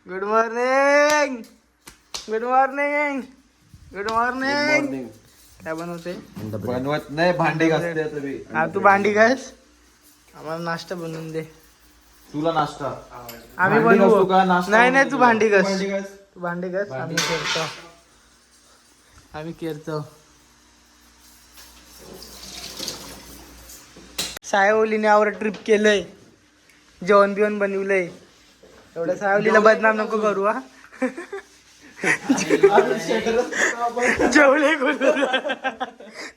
Good morning. Good morning. Good morning. काय बनवते? बनवत नाही, भांडे घासते तुम्ही. हा तू भांडी घास, आम्हाला नाश्ता बनवून दे. तुला नाश्ता आम्ही भांडी बनवू घासू का? नाश्ता नाही नाही, बनवू तू भांडी घास. भांडी घास. तू भांडी घास. आम्ही केरतो. आम्ही केरतो. सायवलीने आवर ट्रिप केलंय, जेवण बिवण बनवलंय. एवढं सायवलीला बदनाम नको करू हा. जेवले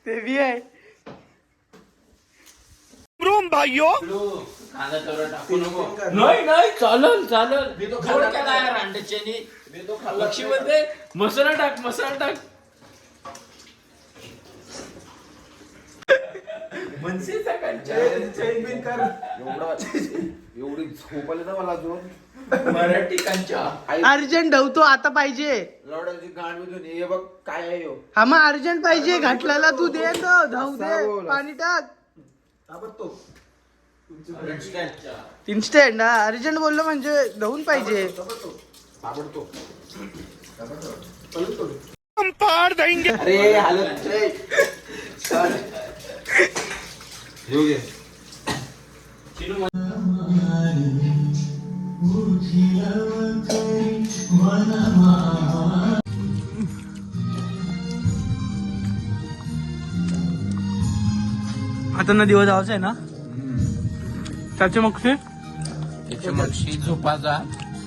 ते बी आहे. रूम भाइयों नाही नाही चालल चालल. गोड केला यार अंड्याच्यानी. लक्ष्मी म्हणते मसाला टाक मसाला टाक. मनसे एवढी झोप आली ना मला अजून. मराठी कांच्या अर्जंट धावतो आता पाहिजे. लवड्याची गाण बिजून हे बघ काय आहे ह्यो. हा मग अर्जंट पाहिजे. घाटल्याला तू दे तो धावू दे. पाणी टाक. इन्स्टंट. हा अर्जंट बोललो म्हणजे धावून पाहिजे. अरे हालत येऊ घे. आता नदीवर जायचं आहे ना. त्याचे मक्षी त्याच्या मक्षी झोपाचा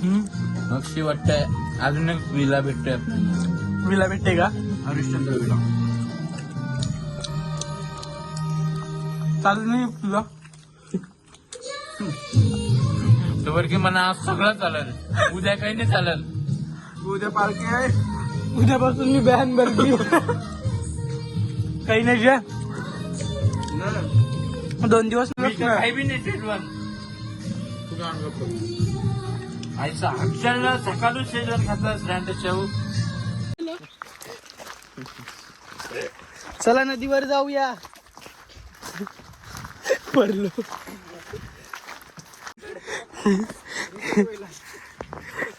मक्षी वाटतंय. अजून एक विला भेटतोय आपल्याला. विला भेटते का? हरिश्चंद्र विला. चालू नाही तुला तोवर की म्हणा आज सगळं चालेल, उद्या काही नाही चालेल. उद्या पार्टी आहे. उद्यापासून मी बॅन भरली. काही नाही जे 2 दिवस काही बी नाही शेजवान. आईचा अक्षरला सकाळून शेजवान खातात स्टँडच्या. चला नदीवर जाऊया. पडलो.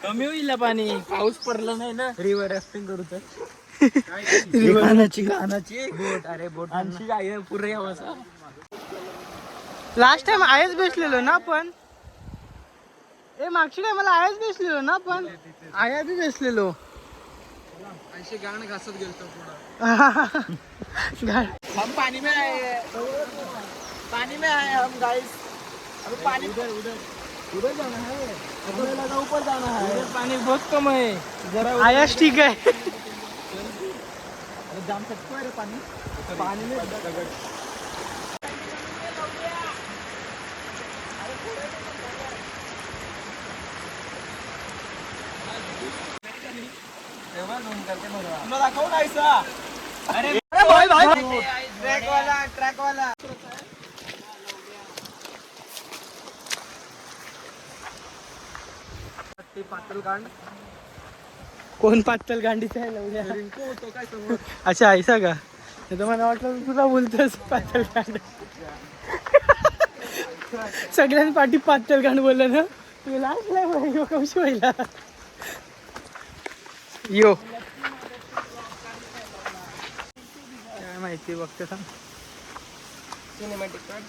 कमी होईल पाणी, पाऊस पडला नाही ना. रिव्हर राफ्टिंग करू तर. कानाची बोट. अरे बोट आणशी आहे पुरे यावं. लास्ट टाइम आयच बेसलेलो ना आपण. मागच्या टाइमला आयच बेसलेलो ना आपण. आया बी बेसलेलो. अशी गाण घासत गेलतो हम पानी में आए. पानी में आए हम गाइस. अभी पानी उधर जाना है. ऊपर जाना है. पाणी बहुत कम आहे जरा. आयाच ठीक आहे. जाम सकतो आहे रे पाणी. पानी में दाखव नाहीसा. अरे भाई भाई ट्रॅक वाला. पातळ गांड. कोण पातळ गांडीचा आहे? अच्छा ऐसा का? तर मला वाटलं तुला बोलतोस पातळ गांड. सगळ्यांनी पाठी पातळ गांड बोललं ना. तू लास्ट कौशी व्हायला यो काय माहिती बघते थांब. Cinematic card.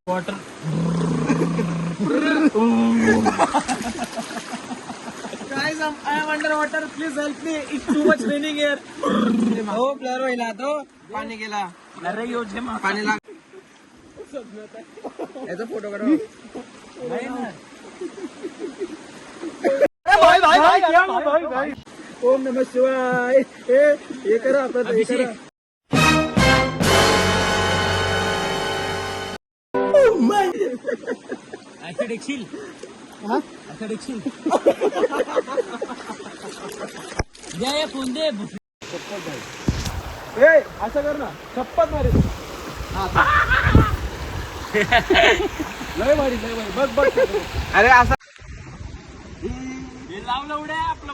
Water. Guys, I am underwater. Please help me. It's too much raining here. हो ब्लर व्हायला तो. पाणी गेला. अरे यो जे पाणी लाग. याचा फोटो काढ. भाई ओम नमः शिवाय. हे करा आपण. हे करा. अच्छा देखील. हा अच्छा देखील. या फोन दे. असं कर ना. शपथ मारे. लय भारी लय भारी. बघ बघ. अरे असं हे लावलं उड्या आपलं.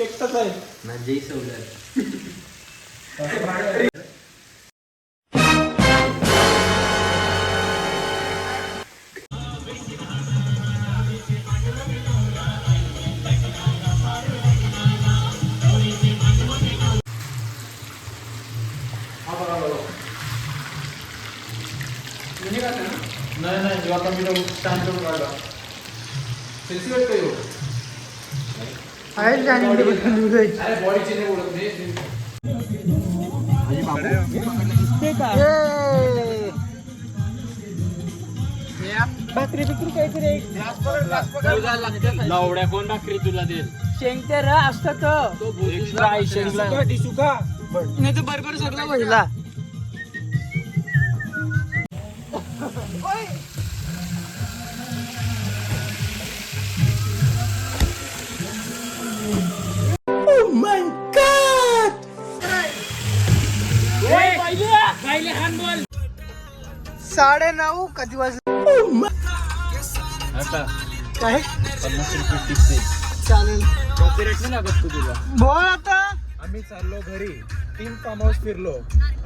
एकटाच आहे म्हणजे सवलत नाही नाही आता मी स्टँड करून काढला सेल्फी वाटतं येऊ आहे जाणीव बघायची. अरे बॉडीची नाही बोलत मी दिसते का भाकरी बिकरी काहीतरी लावड्या कोण भाकरी तुला देईल शेंगते र असतं तो एक्स्ट्रा आहे शेंगला टिशू का नाही तर बरोबर सगळं पहिला साडे 9 कधी वाजले आता काय 50 रुपये टिप दे चालेल कॉपीराइट नाही लागत तू तुला बोल आता आम्ही चाललो घरी 3 फार्म हाऊस फिरलो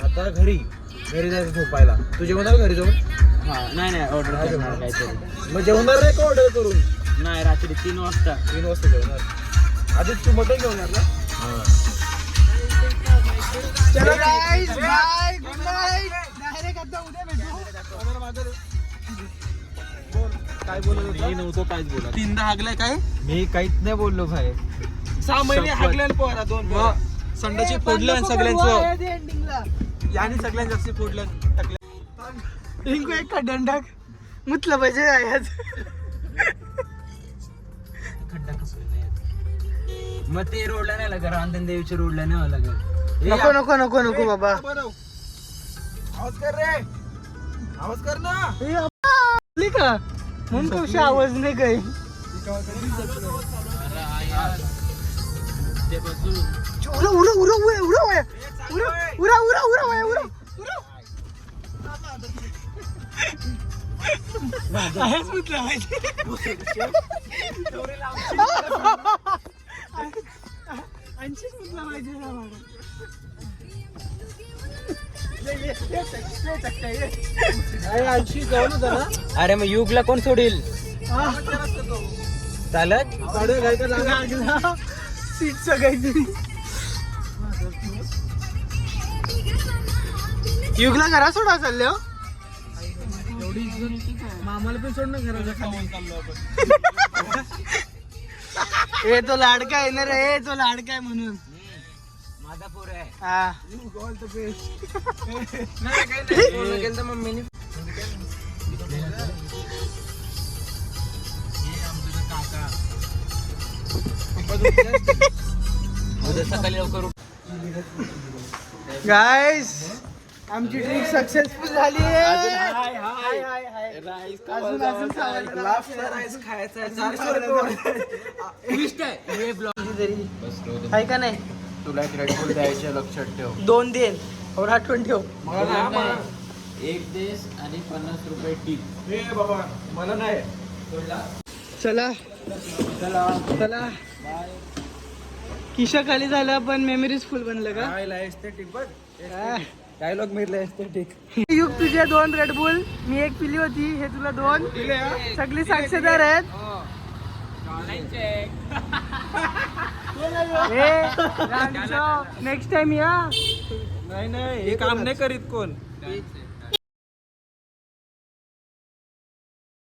आता घरी जायचं झोपायला तू जेवणार घरी जाऊन हा नाही ऑर्डर करणार काहीतरी मग जेवणार नाही का ऑर्डर करून नाही रात्री 3 वाजता 3 वाजता जेवणार आधीच तू मटण जेवणार ना चलो guys bye good night direct आता उद्या भेटू काय बोलत होता मी नव्हतो काहीच बोलत 3दा हागलाय काय मी काहीच नाही बोललो भाई 6 महिने हागले पोरा 2 संडाची फोडलं सगळ्यांचं एंडिंगला याने सगळ्यांनी जास्त फोडलं टाकलं रिंकू एक खड्डन टाक मुतलं पाहिजे आज खड्डा कसं नाही मग ते रोडला नाही लागत रामधन देवीच्या रोडला नाही लागत नको नको नको नको बाबा आवाज कर रे आवाज कर ना हे आपली का म्हणून कशी आवाज नाही काही ते बसून उरा उरा उरा उरा उरा उरा उरा उरा उरा उरा उरा आहेच म्हटलं ऐंशीच म्हटलं पाहिजे ना अरे मग युगला कोण सोडील चालत सीट सगळी युगला घरा सोडा चालले हो मामाला पण सोड ना घराच्या खाली ए तो लाडका आहे ना रे तो लाडका आहे म्हणून माझा पोर आहे हा मम्मीने उद्या सकाळी लवकर गाईस आमची ट्रिप सक्सेसफुल झाली आहे अजून अजून आहे का नाही तुला एक रेड बुल द्यायचे लक्षात ठेव 2 देन और आठवण ठेव एक देश आणि 50 रुपये टिप हे बाबा मला नाही चला चला किशा खाली झाला पण मेमरीज फुल बनलं का एस्थेटिक बघ डायलॉग मिळले एस्थेटिक युग तुझे 2 रेडबुल मी 1 पिली होती हे तुला 2 सगळी साक्षीदार आहेत नेक्स्ट टाइम या नाही हे काम नाही करीत कोण